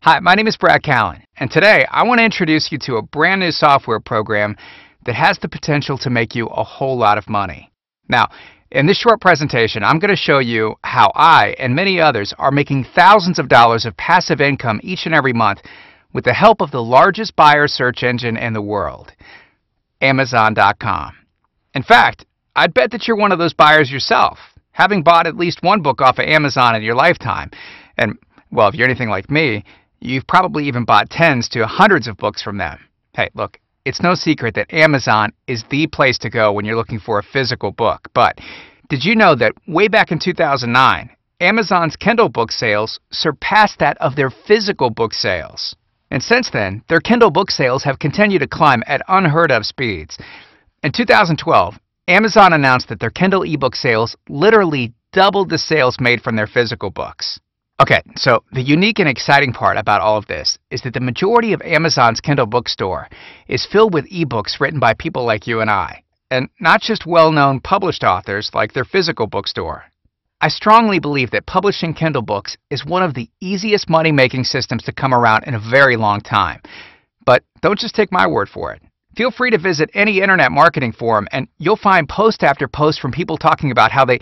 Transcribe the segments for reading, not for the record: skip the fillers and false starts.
Hi, my name is Brad Callen, and today I want to introduce you to a brand new software program that has the potential to make you a whole lot of money. Now, in this short presentation, I'm going to show you how I and many others are making thousands of dollars of passive income each and every month with the help of the largest buyer search engine in the world, Amazon.com. In fact, I'd bet that you're one of those buyers yourself, having bought at least one book off of Amazon in your lifetime. And, well, if you're anything like me, you've probably even bought tens to hundreds of books from them. Hey, look, it's no secret that Amazon is the place to go when you're looking for a physical book. But did you know that way back in 2009, Amazon's Kindle book sales surpassed that of their physical book sales? And since then, their Kindle book sales have continued to climb at unheard of speeds. In 2012, Amazon announced that their Kindle ebook sales literally doubled the sales made from their physical books. Okay, so the unique and exciting part about all of this is that the majority of Amazon's Kindle bookstore is filled with ebooks written by people like you and I, and not just well-known published authors like their physical bookstore. I strongly believe that publishing Kindle books is one of the easiest money-making systems to come around in a very long time. But don't just take my word for it. Feel free to visit any internet marketing forum and you'll find post after post from people talking about how they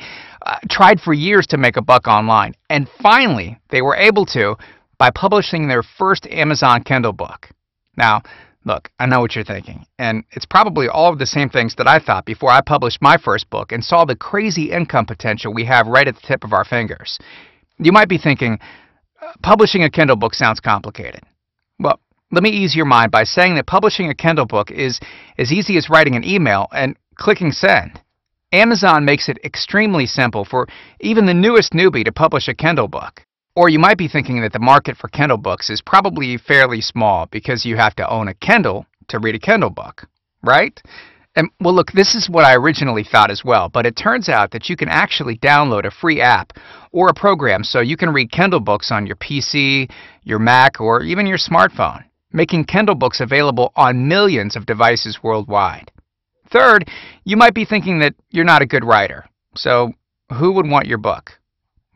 tried for years to make a buck online. And finally, they were able to by publishing their first Amazon Kindle book. Now, look, I know what you're thinking. And it's probably all of the same things that I thought before I published my first book and saw the crazy income potential we have right at the tip of our fingers. You might be thinking, publishing a Kindle book sounds complicated. Well, let me ease your mind by saying that publishing a Kindle book is as easy as writing an email and clicking send. Amazon makes it extremely simple for even the newest newbie to publish a Kindle book. Or you might be thinking that the market for Kindle books is probably fairly small because you have to own a Kindle to read a Kindle book, right? And well, look, this is what I originally thought as well, but it turns out that you can actually download a free app or a program so you can read Kindle books on your PC, your Mac, or even your smartphone, making Kindle books available on millions of devices worldwide. Third, you might be thinking that you're not a good writer. So who would want your book?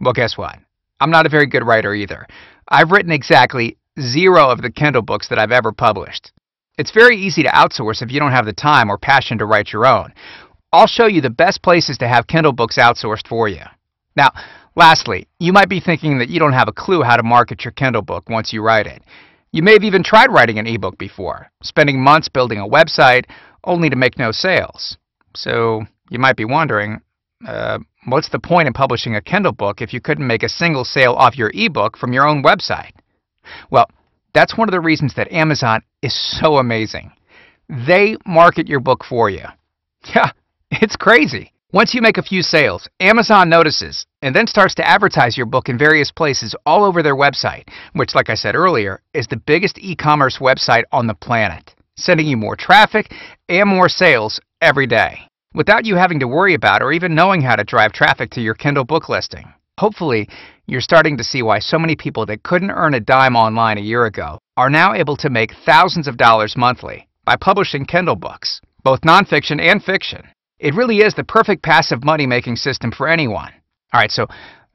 Well, guess what? I'm not a very good writer either. I've written exactly 0 of the Kindle books that I've ever published. It's very easy to outsource if you don't have the time or passion to write your own. I'll show you the best places to have Kindle books outsourced for you. Now, lastly, you might be thinking that you don't have a clue how to market your Kindle book once you write it. You may have even tried writing an ebook before, spending months building a website only to make no sales. So you might be wondering, what's the point in publishing a Kindle book if you couldn't make a single sale off your ebook from your own website? Well, that's one of the reasons that Amazon is so amazing. They market your book for you. Yeah, it's crazy. Once you make a few sales, Amazon notices and then starts to advertise your book in various places all over their website, which, like I said earlier, is the biggest e-commerce website on the planet, sending you more traffic and more sales every day, without you having to worry about or even knowing how to drive traffic to your Kindle book listing. Hopefully, you're starting to see why so many people that couldn't earn a dime online a year ago are now able to make thousands of dollars monthly by publishing Kindle books, both nonfiction and fiction. It really is the perfect passive money-making system for anyone. All right, so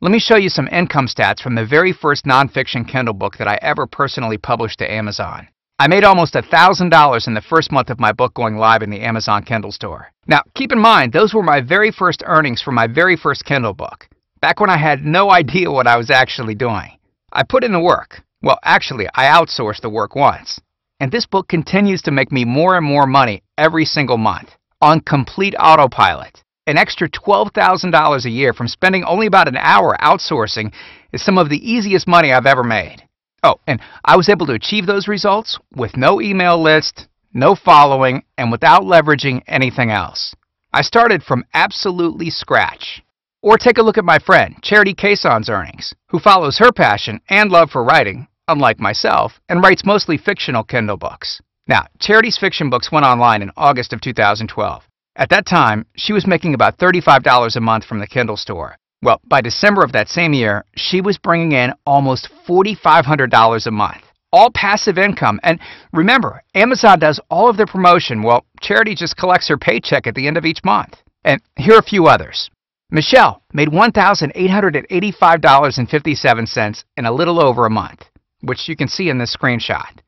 let me show you some income stats from the very first nonfiction Kindle book that I ever personally published to Amazon. I made almost $1,000 in the first month of my book going live in the Amazon Kindle store. Now, keep in mind, those were my very first earnings from my very first Kindle book, back when I had no idea what I was actually doing. I put in the work. Well, actually, I outsourced the work once. And this book continues to make me more and more money every single month, on complete autopilot. An extra $12,000 a year from spending only about an hour outsourcing is some of the easiest money I've ever made. Oh, and I was able to achieve those results with no email list, no following, and without leveraging anything else. I started from absolutely scratch. Or take a look at my friend, Charity Caison's earnings, who follows her passion and love for writing, unlike myself, and writes mostly fictional Kindle books. Now, Charity's fiction books went online in August of 2012. At that time, she was making about $35 a month from the Kindle store. Well, by December of that same year, she was bringing in almost $4,500 a month. All passive income. And remember, Amazon does all of their promotion, while Charity just collects her paycheck at the end of each month. And here are a few others. Michelle made $1,885.57 in a little over a month. which you can see in this screenshot.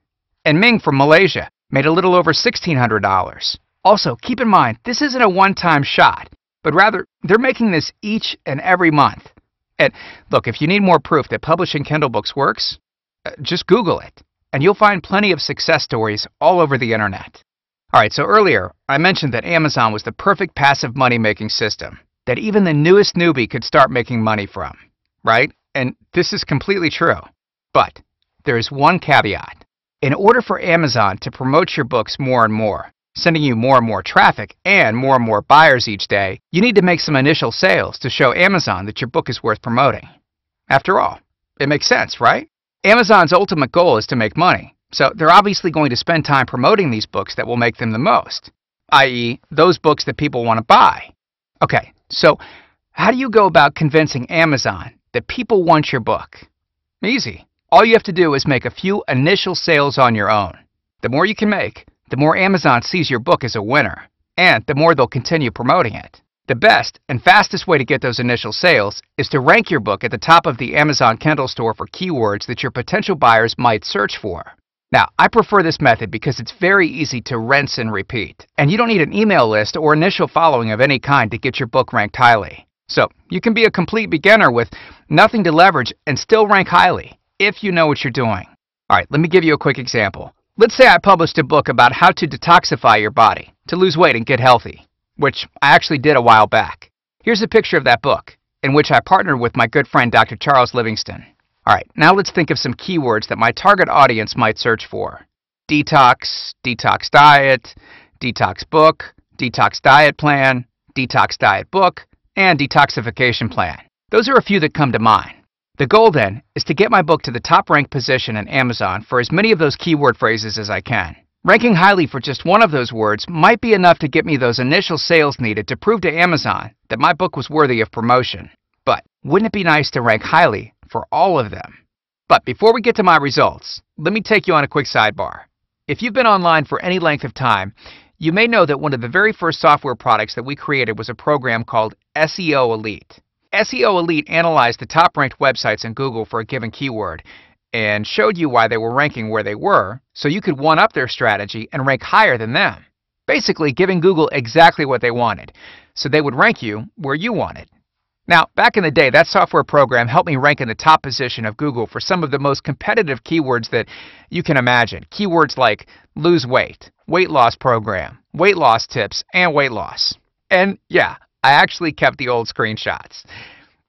And Ming from Malaysia made a little over $1,600. Also, keep in mind, this isn't a one-time shot, but rather they're making this each and every month. And look, if you need more proof that publishing Kindle books works, just Google it, and you'll find plenty of success stories all over the internet. Alright, so earlier, I mentioned that Amazon was the perfect passive money-making system that even the newest newbie could start making money from, right? And this is completely true. But there is one caveat. In order for Amazon to promote your books more and more, sending you more and more traffic and more buyers each day, you need to make some initial sales to show Amazon that your book is worth promoting. After all, it makes sense, right? Amazon's ultimate goal is to make money, so they're obviously going to spend time promoting these books that will make them the most, i.e., those books that people want to buy. Okay, so how do you go about convincing Amazon that people want your book? Easy. All you have to do is make a few initial sales on your own. The more you can make, the more Amazon sees your book as a winner, and the more they'll continue promoting it. The best and fastest way to get those initial sales is to rank your book at the top of the Amazon Kindle store for keywords that your potential buyers might search for. Now, I prefer this method because it's very easy to rinse and repeat, and you don't need an email list or initial following of any kind to get your book ranked highly. So, you can be a complete beginner with nothing to leverage and still rank highly, if you know what you're doing. Alright, let me give you a quick example. Let's say I published a book about how to detoxify your body, to lose weight and get healthy, which I actually did a while back. Here's a picture of that book, in which I partnered with my good friend Dr. Charles Livingston. Alright, now let's think of some keywords that my target audience might search for. Detox, detox diet, detox book, detox diet plan, detox diet book, and detoxification plan. Those are a few that come to mind. The goal then is to get my book to the top ranked position in Amazon for as many of those keyword phrases as I can. Ranking highly for just one of those words might be enough to get me those initial sales needed to prove to Amazon that my book was worthy of promotion. But wouldn't it be nice to rank highly for all of them? But before we get to my results, let me take you on a quick sidebar. If you've been online for any length of time, you may know that one of the very first software products that we created was a program called SEO Elite. SEO Elite analyzed the top-ranked websites in Google for a given keyword and showed you why they were ranking where they were, so you could one-up their strategy and rank higher than them. Basically, giving Google exactly what they wanted, so they would rank you where you wanted. Now, back in the day, that software program helped me rank in the top position of Google for some of the most competitive keywords that you can imagine. Keywords like lose weight, weight loss program, weight loss tips, and weight loss. And yeah, I actually kept the old screenshots.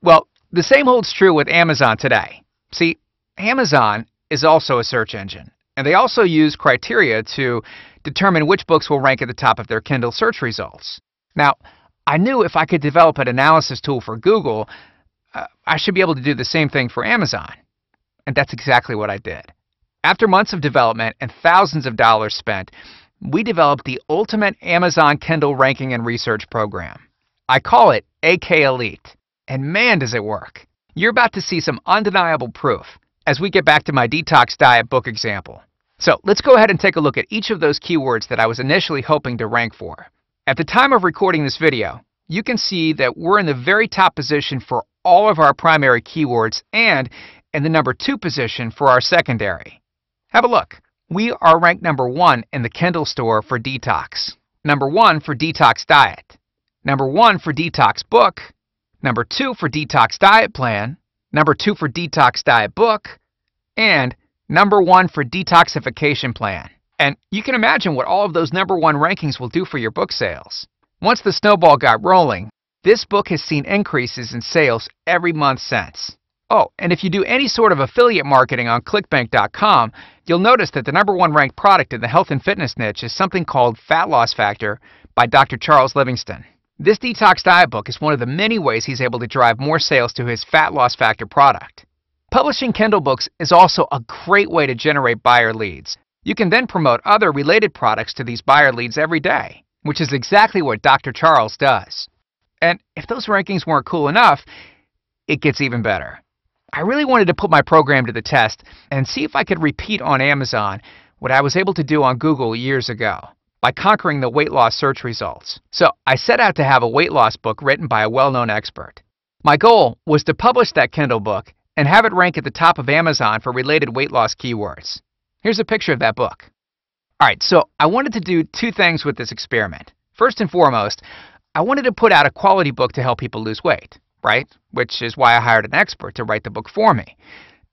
Well, the same holds true with Amazon today. See, Amazon is also a search engine, and they also use criteria to determine which books will rank at the top of their Kindle search results. Now, I knew if I could develop an analysis tool for Google, I should be able to do the same thing for Amazon. And that's exactly what I did. After months of development and thousands of dollars spent, we developed the ultimate Amazon Kindle ranking and research program. I call it AK Elite, and man does it work. You're about to see some undeniable proof as we get back to my detox diet book example. So let's go ahead and take a look at each of those keywords that I was initially hoping to rank for. At the time of recording this video, you can see that we're in the very top position for all of our primary keywords and in the number 2 position for our secondary. Have a look. We are ranked number 1 in the Kindle store for detox, number 1 for detox diet, number 1 for detox book, number 2 for detox diet plan, number 2 for detox diet book, and number 1 for detoxification plan. And you can imagine what all of those number 1 rankings will do for your book sales. Once the snowball got rolling, this book has seen increases in sales every month since. Oh, and if you do any sort of affiliate marketing on ClickBank.com, you'll notice that the number 1 ranked product in the health and fitness niche is something called Fat Loss Factor by Dr. Charles Livingston. This detox diet book is one of the many ways he's able to drive more sales to his Fat Loss Factor product. Publishing Kindle books is also a great way to generate buyer leads. You can then promote other related products to these buyer leads every day, which is exactly what Dr. Charles does. And if those rankings weren't cool enough, it gets even better. I really wanted to put my program to the test and see if I could repeat on Amazon what I was able to do on Google years ago by conquering the weight loss search results. So I set out to have a weight loss book written by a well-known expert. My goal was to publish that Kindle book and have it rank at the top of Amazon for related weight loss keywords. Here's a picture of that book. Alright, so I wanted to do two things with this experiment. First and foremost, I wanted to put out a quality book to help people lose weight, right? Which is why I hired an expert to write the book for me.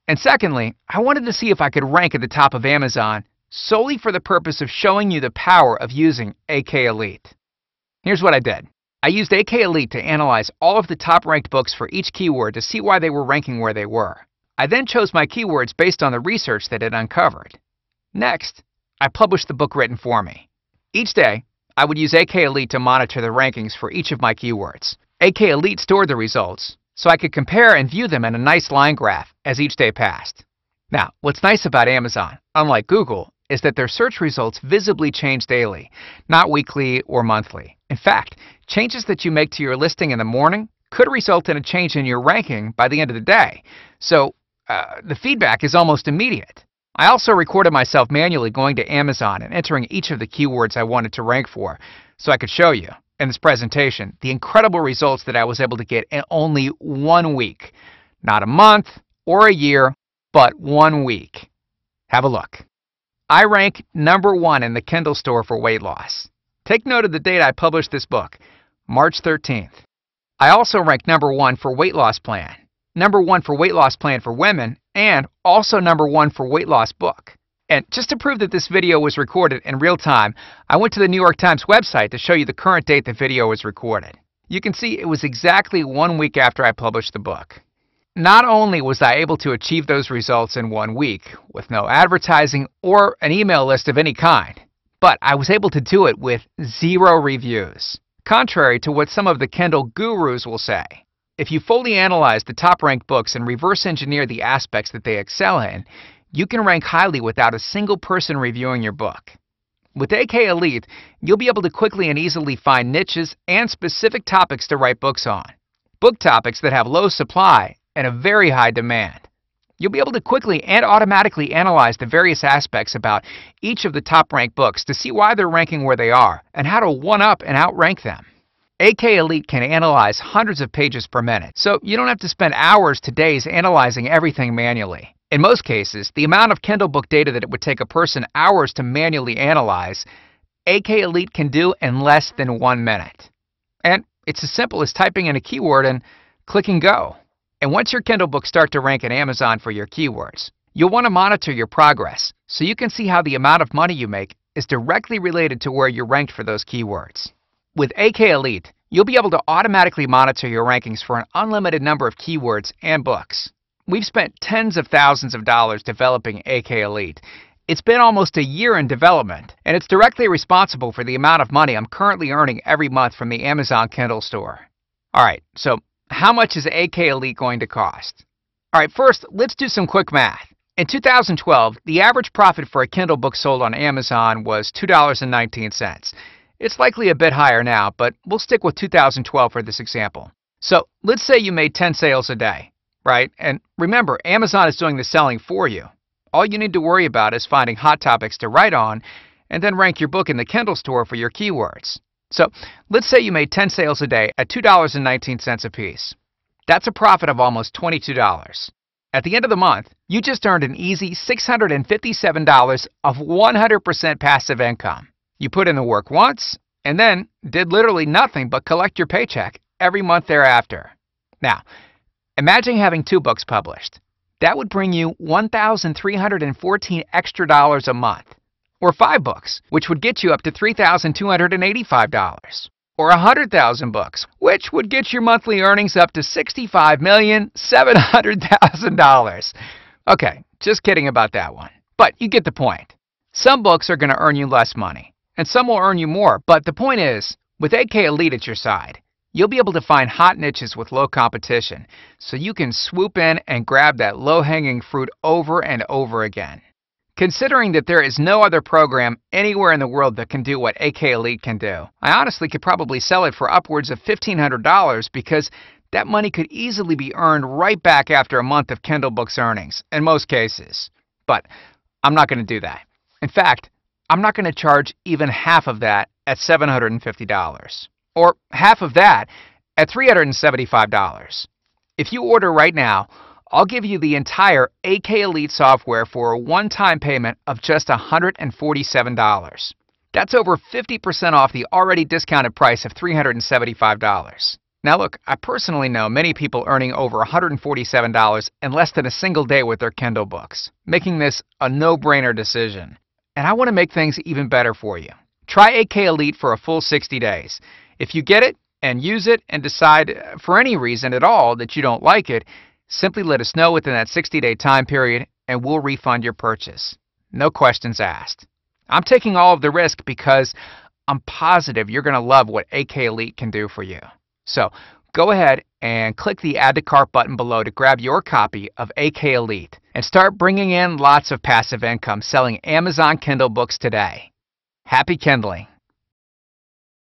And secondly, I wanted to see if I could rank at the top of Amazon solely for the purpose of showing you the power of using AK Elite. Here's what I did. I used AK Elite to analyze all of the top-ranked books for each keyword to see why they were ranking where they were. I then chose my keywords based on the research that it uncovered. Next, I published the book written for me. Each day, I would use AK Elite to monitor the rankings for each of my keywords. AK Elite stored the results, so I could compare and view them in a nice line graph as each day passed. Now, what's nice about Amazon, unlike Google, is that their search results visibly change daily, not weekly or monthly. In fact, changes that you make to your listing in the morning could result in a change in your ranking by the end of the day. So, the feedback is almost immediate. I also recorded myself manually going to Amazon and entering each of the keywords I wanted to rank for, so I could show you, in this presentation, the incredible results that I was able to get in only 1 week. Not a month or a year, but 1 week. Have a look. I rank #1 in the Kindle store for weight loss. Take note of the date I published this book, March 13th. I also rank #1 for weight loss plan, #1 for weight loss plan for women, and also #1 for weight loss book. And just to prove that this video was recorded in real time, I went to the New York Times website to show you the current date the video was recorded. You can see it was exactly 1 week after I published the book. Not only was I able to achieve those results in 1 week with no advertising or an email list of any kind, but I was able to do it with 0 reviews, contrary to what some of the Kindle gurus will say. If you fully analyze the top-ranked books and reverse engineer the aspects that they excel in, you can rank highly without a single person reviewing your book. With AK Elite, you'll be able to quickly and easily find niches and specific topics to write books on. Book topics that have low supply and a very high demand. You'll be able to quickly and automatically analyze the various aspects about each of the top-ranked books to see why they're ranking where they are and how to one-up and outrank them. AK Elite can analyze hundreds of pages per minute, so you don't have to spend hours to days analyzing everything manually. In most cases, the amount of Kindle book data that it would take a person hours to manually analyze, AK Elite can do in less than 1 minute. And it's as simple as typing in a keyword and clicking go. And once your Kindle books start to rank in Amazon for your keywords, you'll want to monitor your progress so you can see how the amount of money you make is directly related to where you're ranked for those keywords. With AK Elite, you'll be able to automatically monitor your rankings for an unlimited number of keywords and books. We've spent tens of thousands of dollars developing AK Elite. It's been almost a year in development, and it's directly responsible for the amount of money I'm currently earning every month from the Amazon Kindle store. Alright, so how much is AK Elite going to cost? Alright, first, let's do some quick math. In 2012, the average profit for a Kindle book sold on Amazon was $2.19. It's likely a bit higher now, but we'll stick with 2012 for this example. So let's say you made 10 sales a day, right? And remember, Amazon is doing the selling for you. All you need to worry about is finding hot topics to write on and then rank your book in the Kindle store for your keywords. So let's say you made 10 sales a day at $2.19 a piece. That's a profit of almost $22. At the end of the month, you just earned an easy $657 of 100% passive income. You put in the work once and then did literally nothing but collect your paycheck every month thereafter. Now, imagine having 2 books published. That would bring you $1,314 extra dollars a month. Or 5 books, which would get you up to $3,285. Or 100,000 books, which would get your monthly earnings up to $65,700,000. Okay, just kidding about that one. But you get the point. Some books are going to earn you less money, and some will earn you more. But the point is, with AK Elite at your side, you'll be able to find hot niches with low competition, so you can swoop in and grab that low-hanging fruit over and over again. Considering that there is no other program anywhere in the world that can do what AK Elite can do, I honestly could probably sell it for upwards of $1,500 because that money could easily be earned right back after a month of Kindle Books earnings, in most cases. But I'm not going to do that. In fact, I'm not going to charge even half of that at $750, or half of that at $375. If you order right now, I'll give you the entire AK Elite software for a one-time payment of just $147. That's over 50% off the already discounted price of $375. Now look, I personally know many people earning over $147 in less than a single day with their Kindle books, making this a no-brainer decision. And I want to make things even better for you. Try AK Elite for a full 60 days. If you get it and use it and decide for any reason at all that you don't like it, simply let us know within that 60-day time period and we'll refund your purchase. No questions asked. I'm taking all of the risk because I'm positive you're going to love what AK Elite can do for you. So go ahead and click the Add to Cart button below to grab your copy of AK Elite and start bringing in lots of passive income selling Amazon Kindle books today. Happy Kindling!